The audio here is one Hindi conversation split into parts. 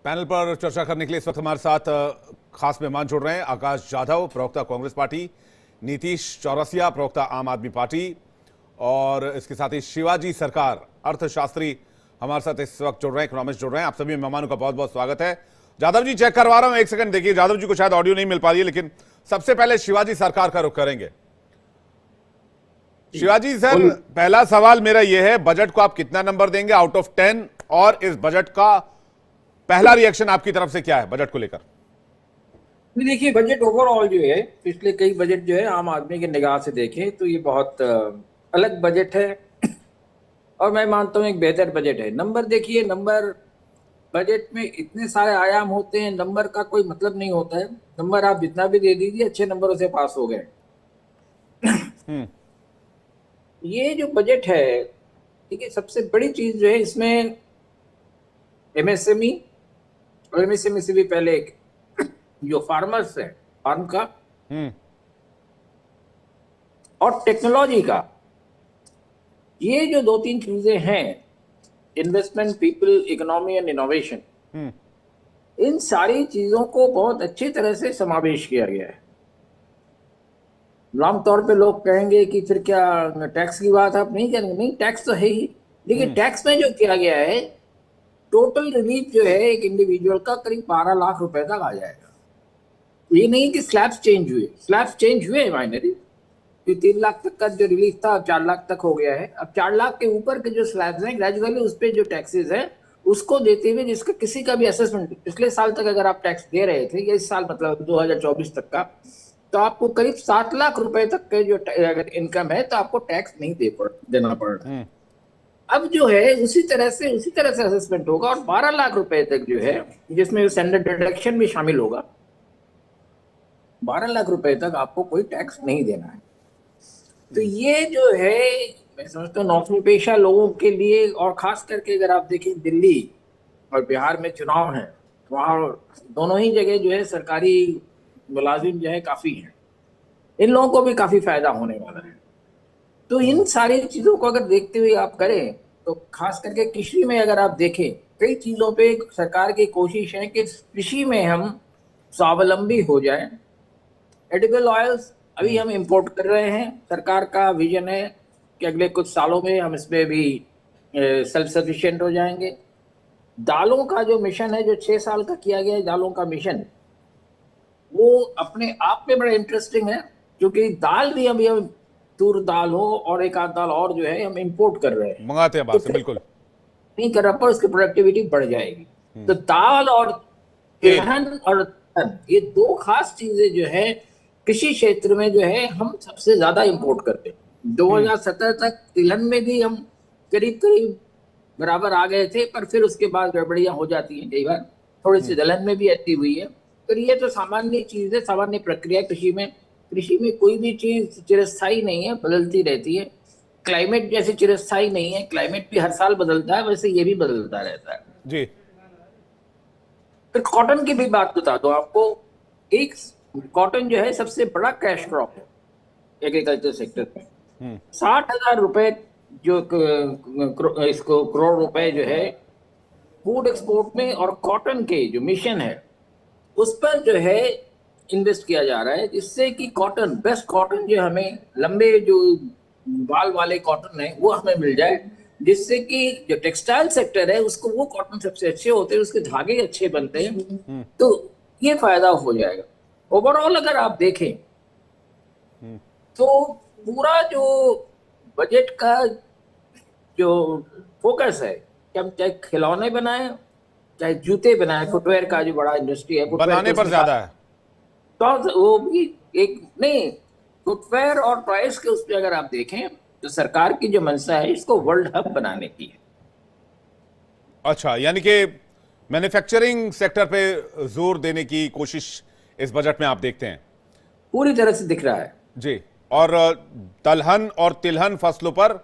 पैनल पर चर्चा करने के लिए इस वक्त हमारे साथ खास मेहमान जुड़ रहे हैं। आकाश जाधव, प्रवक्ता कांग्रेस पार्टी, नीतीश चौरसिया, प्रवक्ता आम आदमी पार्टी, और इसके साथ ही शिवाजी सरकार, अर्थशास्त्री हमारे साथ इस वक्त जुड़ रहे हैं, इकोनॉमिस्ट जुड़ रहे हैं। आप सभी मेहमानों का बहुत बहुत स्वागत है। जाधव जी, चेक करवा रहा हूं, एक सेकंड देखिए। जाधव जी को शायद ऑडियो नहीं मिल पा रही है, लेकिन सबसे पहले शिवाजी सरकार का रुख करेंगे। शिवाजी सर, पहला सवाल मेरा यह है, बजट को आप कितना नंबर देंगे आउट ऑफ 10, और इस बजट का पहला रिएक्शन आपकी तरफ से क्या है बजट को लेकर? देखिए, बजट ओवरऑल जो है, पिछले कई बजट जो है आम आदमी की निगाह से देखें तो ये बहुत अलग बजट है और मैं मानता हूँ एक बेहतर बजट है। नंबर देखिए, नंबर बजट में इतने सारे आयाम होते हैं, नंबर का कोई मतलब नहीं होता है। नंबर आप जितना भी दे दीजिए, अच्छे नंबरों से पास हो गए। ये जो बजट है, ठीक है, सबसे बड़ी चीज जो है इसमें एमएसएमई और एमएसएमई से भी पहले जो फार्मर्स है, फार्म का और टेक्नोलॉजी का, ये जो दो तीन चीजें हैं, investment, people, economy and innovation, इन सारी चीजों को बहुत अच्छी तरह से समावेश किया गया है। आमतौर पे लोग कहेंगे कि फिर क्या टैक्स की बात आप नहीं करेंगे? नहीं, टैक्स तो है ही, लेकिन टैक्स में जो किया गया है, टोटल रिलीफ जो है एक इंडिविजुअल का करीब 12 लाख रुपए तक आ जाएगा। ये नहीं कि स्लैब्स चेंज हुए, स्लैब्स चेंज हुए माइनरी, 3 लाख तक का जो रिलीफ था 4 लाख तक हो गया है। अब 4 लाख के ऊपर के जो स्लैब्स हैं, ग्रेजुअली उस पर जो टैक्सेस है उसको देते हुए, जिसका किसी का भी असेसमेंट पिछले साल तक अगर आप टैक्स दे रहे थे, या इस साल मतलब 2024 तक का, तो आपको करीब 7 लाख रुपए तक के जो अगर इनकम है तो आपको टैक्स नहीं देना पड़ रहा है। अब जो है उसी तरह से असेसमेंट होगा, और 12 लाख रुपए तक जो है, जिसमें स्टैंडर्ड डिडक्शन भी शामिल होगा, 12 लाख रुपए तक आपको कोई टैक्स नहीं देना है। तो ये जो है, मैं समझता हूँ नौकरी पेशा लोगों के लिए, और खास करके अगर आप देखें दिल्ली और बिहार में चुनाव है, वहाँ दोनों ही जगह जो है सरकारी मुलाजिम जो है काफी हैं, इन लोगों को भी काफी फायदा होने वाला है। तो इन सारी चीजों को अगर देखते हुए आप करें, तो खास करके कृषि में अगर आप देखें, कई चीजों पे सरकार की कोशिश है कि कृषि में हम स्वावलंबी हो जाएं। एडिबल ऑयल्स अभी हम इंपोर्ट कर रहे हैं, सरकार का विजन है कि अगले कुछ सालों में हम इसमें भी सेल्फ सफिशिएंट हो जाएंगे। दालों का जो मिशन है, जो 6 साल का किया गया है दालों का मिशन, वो अपने आप में बड़ा इंटरेस्टिंग है, क्योंकि दाल भी अभी हम तूर दाल हो और एक आध दाल और जो है हम इंपोर्ट कर रहे हैं, मंगाते हैं बाहर से, बिल्कुल नहीं कर रहा, पर उसकी प्रोडक्टिविटी बढ़ जाएगी। तो दाल और तिलहन और दलहन, ये दो खास चीजें जो है कृषि क्षेत्र में जो है हम सबसे ज्यादा इंपोर्ट करते हैं। 2017 तक तिलहन में भी हम करीब करीब बराबर आ गए थे, पर फिर उसके बाद गड़बड़ियां हो जाती हैं कई बार, थोड़ी सी दलहन में भी अच्छी हुई है। तो ये तो सामान्य चीज है, सामान्य प्रक्रिया कृषि में। कृषि में कोई भी चीज चिरस्थायी नहीं है, बदलती रहती है। क्लाइमेट जैसे चिरस्थायी नहीं है, क्लाइमेट भी हर साल बदलता है, वैसे ये भी बदलता रहता है जी। फिर कॉटन की भी बात बता दो आपको। एक कॉटन जो है सबसे बड़ा कैश क्रॉप है एग्रीकल्चर सेक्टर में। 60,000 रुपए जो इसको करोड़ रुपए जो है फूड एक्सपोर्ट में और कॉटन के जो मिशन है उस पर जो है इन्वेस्ट किया जा रहा है, जिससे कि कॉटन, बेस्ट कॉटन जो हमें, लंबे जो बाल वाले कॉटन है वो हमें मिल जाए, जिससे कि जो टेक्सटाइल सेक्टर है उसको वो कॉटन सबसे अच्छे होते हैं, उसके धागे अच्छे बनते हैं, तो ये फायदा हो जाएगा। ओवरऑल अगर आप देखें तो पूरा जो बजट का जो फोकस है कि हम चाहे खिलौने बनाए, चाहे जूते बनाए, फुटवेयर का जो बड़ा इंडस्ट्री है, बनाने पर ज्यादा है, तो वो भी एक नहीं, फुटवेयर और टॉयज के उस पर अगर आप देखें तो सरकार की जो मंशा है इसको वर्ल्ड हब बनाने की है। अच्छा, यानी कि मैन्युफैक्चरिंग सेक्टर पे जोर देने की कोशिश इस बजट में आप देखते हैं? पूरी तरह से दिख रहा है जी। और दलहन और तिलहन फसलों पर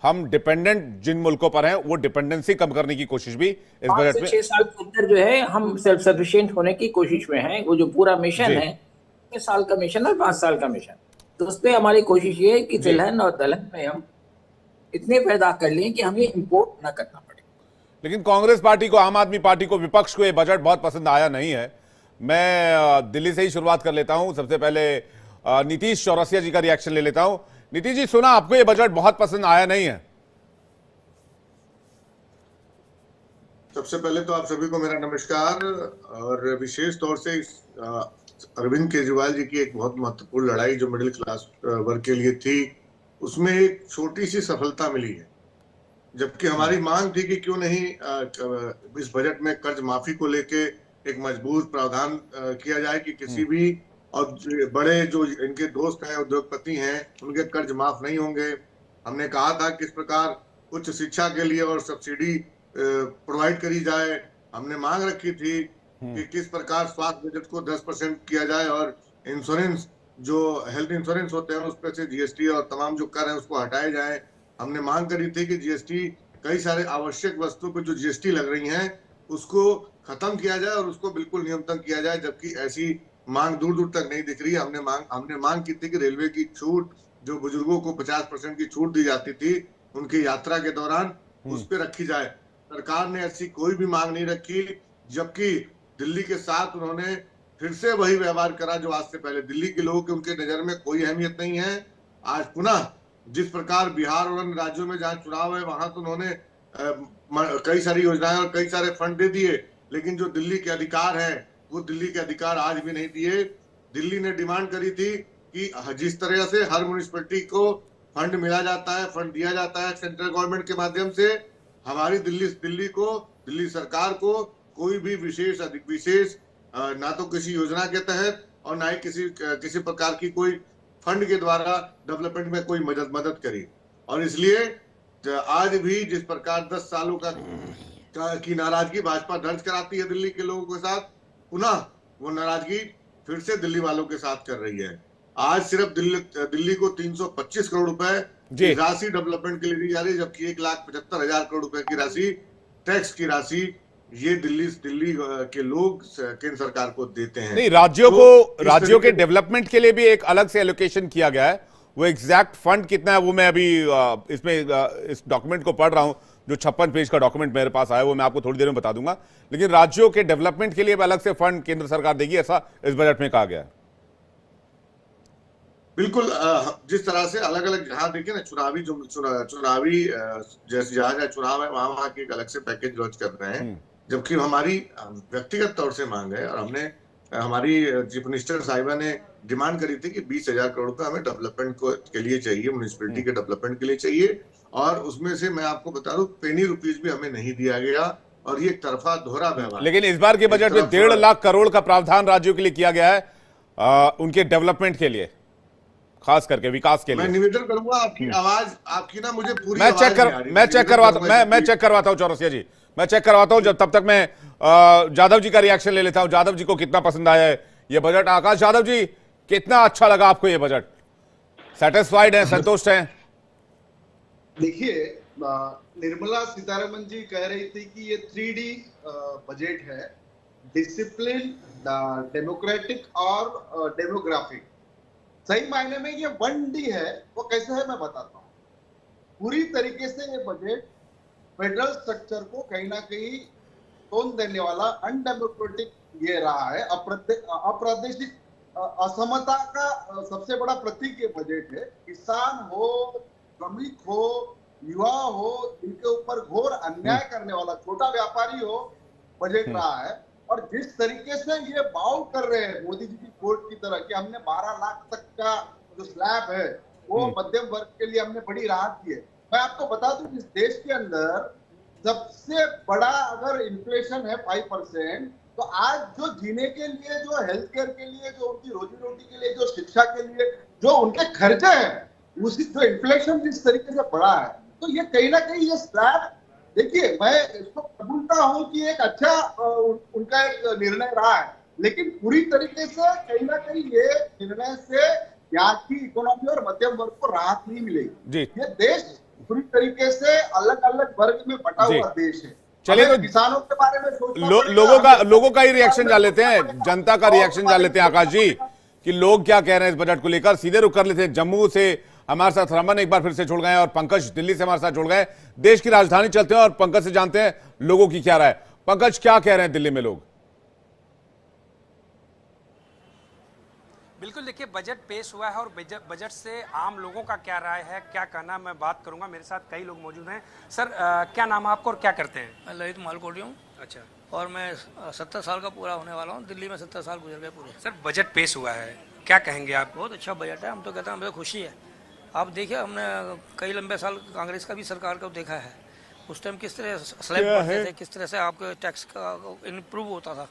हम डिपेंडेंट जिन मुल्कों पर हैं, वो डिपेंडेंसी कम करने की कोशिश भी इस बजट में 6 साल के अंदर जो है हम सेल्फ सफिशिएंट होने की कोशिश में हैं। वो जो पूरा मिशन है, 6 साल का मिशन और 5 साल का मिशन, तो उस पर हमारी कोशिश ये है कि तिलहन और दलहन में हम इतने पैदा कर लें कि हमें इंपोर्ट ना करना पड़े। लेकिन कांग्रेस पार्टी को, आम आदमी पार्टी को, विपक्ष को ये बजट बहुत पसंद आया नहीं है। मैं दिल्ली से ही शुरुआत कर लेता हूं। सबसे पहले नीतीश चौरसिया जी का रिएक्शन ले लेता हूं। नीतीश जी, सुना आपको ये बजट बहुत पसंद आया नहीं है? सबसे पहले तो आप सभी को मेरा नमस्कार, और विशेष तौर से अरविंद केजरीवाल जी की एक बहुत महत्वपूर्ण लड़ाई जो मिडिल क्लास वर्ग के लिए थी, उसमें एक छोटी सी सफलता मिली है। जबकि हमारी मांग थी कि क्यों नहीं इस बजट में कर्ज माफी को लेके एक मजबूत प्रावधान किया जाए कि किसी भी और बड़े जो इनके दोस्त हैं, उद्योगपति हैं, उनके कर्ज माफ नहीं होंगे। हमने कहा था किस प्रकार उच्च शिक्षा के लिए और सब्सिडी प्रोवाइड करी जाए। हमने मांग रखी थी कि किस प्रकार स्वास्थ्य बजट को 10% किया जाए और इंश्योरेंस, जो हेल्थ इंश्योरेंस होते हैं उस पर से जीएसटी और तमाम जो कर है उसको हटाए जाए। हमने मांग करी थी कि जीएसटी, कई सारे आवश्यक वस्तुओं पर जो जीएसटी लग रही हैं उसको खत्म किया जाए और उसको बिल्कुल न्यूनतम किया जाए, जबकि ऐसी मांग दूर दूर तक नहीं दिख रही। हमने मांग की थी कि रेलवे की छूट, जो बुजुर्गों को 50% की छूट दी जाती थी उनकी यात्रा के दौरान, उस पर रखी जाए। सरकार ने ऐसी कोई भी मांग नहीं रखी, जबकि दिल्ली के साथ उन्होंने फिर से वही व्यवहार करा जो आज से पहले। दिल्ली के लोगों के उनके नजर में कोई अहमियत नहीं है। आज पुनः जिस प्रकार बिहार और अन्य राज्यों में जहां चुनाव है वहां तो उन्होंने कई सारी योजनाएं और कई सारे फंड दे दिए, लेकिन जो दिल्ली के अधिकार है वो दिल्ली के अधिकार आज भी नहीं दिए। दिल्ली ने डिमांड करी थी कि जिस तरह से हर म्यूनिसिपैलिटी को फंड मिला जाता है, फंड दिया जाता है सेंट्रल गवर्नमेंट के माध्यम से, हमारी दिल्ली सरकार को कोई भी विशेष ना तो किसी योजना के तहत और ना ही किसी प्रकार की कोई फंड के द्वारा डेवलपमेंट में कोई मदद करी। और इसलिए आज भी जिस प्रकार 10 सालों की नाराजगी भाजपा दर्ज कराती है दिल्ली के लोगों के साथ, पुनः वो नाराजगी फिर से दिल्ली वालों के साथ कर रही है। आज सिर्फ दिल्ली को 325 करोड़ रुपए राशि डेवलपमेंट के लिए दी जा रही है, जबकि 1,75,000 करोड़ रुपए की राशि, टैक्स की राशि, ये दिल्ली के लोग केंद्र सरकार को देते हैं। नहीं, राज्यों के डेवलपमेंट के लिए भी एक अलग से एलोकेशन किया गया है। वो एग्जैक्ट फंड कितना है वो मैं अभी इसमें इस डॉक्यूमेंट को पढ़ रहा हूं, जो 56 पेज का डॉक्यूमेंट मेरे पास आया, वो मैं आपको थोड़ी देर में बता दूंगा। लेकिन राज्यों के डेवलपमेंट के लिए अलग से फंड केंद्र सरकार देगी, ऐसा इस बजट में कहा गया है। बिल्कुल, जिस तरह से अलग अलग, जहां देखिए ना चुनावी जैसे जहां चुनाव है वहां की एक अलग से पैकेज लॉन्च कर रहे हैं, जबकि हमारी व्यक्तिगत तौर से मांग है और हमने हमारी चीफ मिनिस्टर साहिबा ने डिमांड करी थी कि 20,000 करोड़ रुपए हमें डेवलपमेंट के लिए चाहिए, म्यूनिसिपैलिटी के डेवलपमेंट के लिए चाहिए। और उसमें से मैं आपको बता दूं, पेनी रुपीज भी हमें नहीं दिया गया और ये एक तरफा दोहरा व्यवहार। लेकिन इस बार के बजट में 1.5 लाख करोड़ का प्रावधान राज्यों के लिए किया गया है, उनके डेवलपमेंट के लिए, खास करके विकास के लिए। मैं निवेदन करूंगा, आपकी आवाज, आपकी ना मुझे पूरी मैं चेक करवाता हूं चौरसिया जी, मैं चेक करवाता हूं। जब तब तक मैं जाधव जी का रिएक्शन ले लेता हूं। जाधव जी को कितना पसंद आया है ये बजट? आकाश यादव जी, कितना अच्छा लगा आपको ये बजट? सेटिस्फाइड है, संतुष्ट हैं? देखिए, निर्मला सीतारमन जी कह रही थी कि ये 3D बजट है, डिसिप्लिन, डेमोक्रेटिक और डेमोग्राफिक। सही मायने में ये 1D है। वो कैसे है मैं बताता हूँ। पूरी तरीके से ये बजट फेडरल स्ट्रक्चर को कहीं ना कहीं टोन देने वाला अनडेमोक्रेटिक ये रहा है। अप्रादेशिक असमता का सबसे बड़ा प्रतीक ये बजट है। किसान हो, श्रमिक हो, युवा हो, इनके ऊपर घोर अन्याय करने वाला छोटा व्यापारी हो, बजट रहा है। और जिस तरीके से ये बाउ कर रहे हैं मोदी जी की कोर्ट की तरह कि हमने 12 लाख तक का जो स्लैब है वो मध्यम वर्ग के लिए हमने बड़ी राहत दी है। मैं आपको बता दूं, इस देश के अंदर सबसे बड़ा अगर इन्फ्लेशन है 5%, तो आज जो जीने के लिए, जो हेल्थ केयर के लिए, जो उनकी रोजी रोटी के लिए, जो शिक्षा के लिए जो उनके खर्चे हैं, उसी जो इन्फ्लेशन जिस तरीके से बढ़ा है, तो ये कहीं ना कहीं ये स्लैब, देखिए मैं इसको कबूलता हूं कि एक अच्छा उनका एक निर्णय रहा है, लेकिन पूरी तरीके से कहीं ना कहीं ये निर्णय से यहाँ की इकोनॉमी और मध्यम वर्ग को राहत नहीं मिलेगी। ये देश पूरी तरीके से अलग अलग वर्ग में बटा हुआ देश है। चलिए, तो किसानों के बारे में लोगों का ही रिएक्शन जान लेते हैं, जनता का रिएक्शन जान लेते हैं आकाश जी, कि लोग क्या कह रहे हैं इस बजट को लेकर। सीधे रुख कर लेते हैं जम्मू से हमारे साथ रमन एक बार फिर से जुड़ गए और पंकज दिल्ली से हमारे साथ जुड़ गए। देश की राजधानी चलते हैं और पंकज से जानते हैं लोगों की क्या राय। पंकज, क्या कह रहे हैं दिल्ली में लोग? बिल्कुल, देखिए बजट पेश हुआ है और बजट से आम लोगों का क्या राय है, क्या कहना, मैं बात करूंगा। मेरे साथ कई लोग मौजूद हैं। सर, क्या नाम है आपका और क्या करते हैं? मैं ललित मालकोटी हूँ। अच्छा। और मैं 70 साल का पूरा होने वाला हूँ। दिल्ली में 70 साल गुजर गए पूरे। सर, बजट पेश हुआ है, क्या कहेंगे आप? बहुत अच्छा बजट है। हम तो कहते हैं हमें तो खुशी है। आप देखिए, हमने कई लंबे साल कांग्रेस का भी सरकार को देखा है। उस टाइम किस तरह स्लैब बढ़ते थे, किस तरह से आपके टैक्स का इम्प्रूव होता था,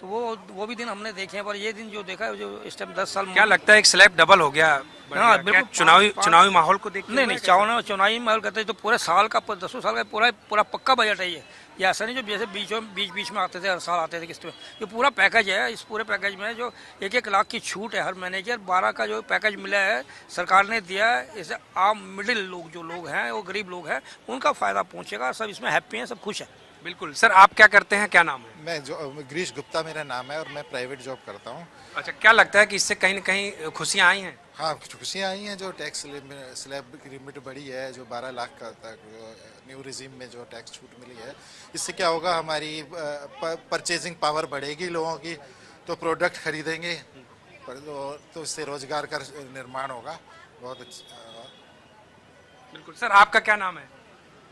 तो वो भी दिन हमने देखे हैं। पर ये दिन जो देखा है, जो इस टाइम 10 साल क्या लगता है एक स्लैब डबल हो गया? हाँ, बिल्कुल। चुनावी माहौल को देख नहीं, चुनावी माहौल कहते हैं तो पूरे साल का 10 साल का पूरा पक्का बजट है ये ऐसा नहीं जो जैसे बीच में आते थे, हर साल आते थे किस्त में। ये पूरा पैकेज है। इस पूरे पैकेज में जो 1-1 लाख की छूट है हर महीने की, 12 का जो पैकेज मिला है सरकार ने दिया है, इससे आम मिडिल लोग जो लोग हैं, वो गरीब लोग हैं, उनका फायदा पहुंचेगा। सब इसमें हैप्पी हैं, सब खुश हैं। बिल्कुल। सर, आप क्या करते हैं, क्या नाम है? मैं गिरीश गुप्ता मेरा नाम है और मैं प्राइवेट जॉब करता हूँ। अच्छा, क्या लगता है कि इससे कहीं ना कहीं खुशियाँ आई हैं? हाँ, कुछ खुशियाँ आई हैं। जो टैक्स स्लैब की लिमिट बढ़ी है, जो 12 लाख का तक न्यू रिजीम में जो टैक्स छूट मिली है, इससे क्या होगा, हमारी परचेजिंग पावर बढ़ेगी लोगों की, तो प्रोडक्ट खरीदेंगे, तो इससे रोजगार का निर्माण होगा। बहुत अच्छा। बिल्कुल। सर, आपका क्या नाम है?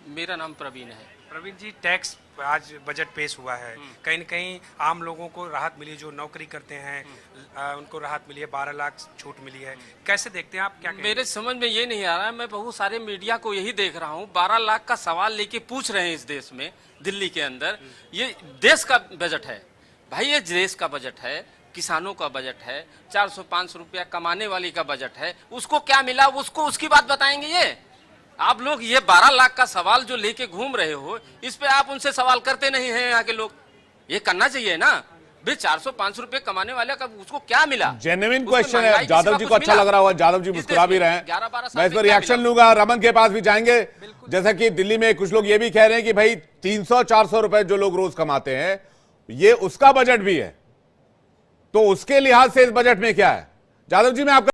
मेरा नाम प्रवीण है। प्रवीण जी, टैक्स आज बजट पेश हुआ है, कहीं न कहीं आम लोगों को राहत मिली, जो नौकरी करते हैं उनको राहत मिली है, 12 लाख छूट मिली है। कैसे देखते हैं आप, क्या कहेंगे? मेरे समझ में ये नहीं आ रहा है। मैं बहुत सारे मीडिया को यही देख रहा हूँ, 12 लाख का सवाल लेके पूछ रहे हैं इस देश में, दिल्ली के अंदर। ये देश का बजट है भाई, ये देश का बजट है, किसानों का बजट है, 400-500 रुपया कमाने वाली का बजट है। उसको क्या मिला, उसको उसकी बात बताएंगे ये? आप लोग ये 12 लाख का सवाल जो लेके घूम रहे हो, इस पे आप उनसे सवाल करते नहीं हैं। यहाँ के लोग ये करना चाहिए ना भाई, 400-500 रुपए कमाने वाले का उसको क्या मिला? जेन्युइन क्वेश्चन है। जादव जी को अच्छा लग रहा होगा, जादव जी मुस्कुरा भी रहे हैं। मैं इस पर रिएक्शन लूंगा, रमन के पास भी जाएंगे। जैसा कि दिल्ली में कुछ लोग ये भी कह रहे हैं कि भाई 300-400 रुपए जो लोग रोज कमाते हैं, ये उसका बजट भी है, तो उसके लिहाज से इस बजट में क्या है? जादव जी, मैं आपका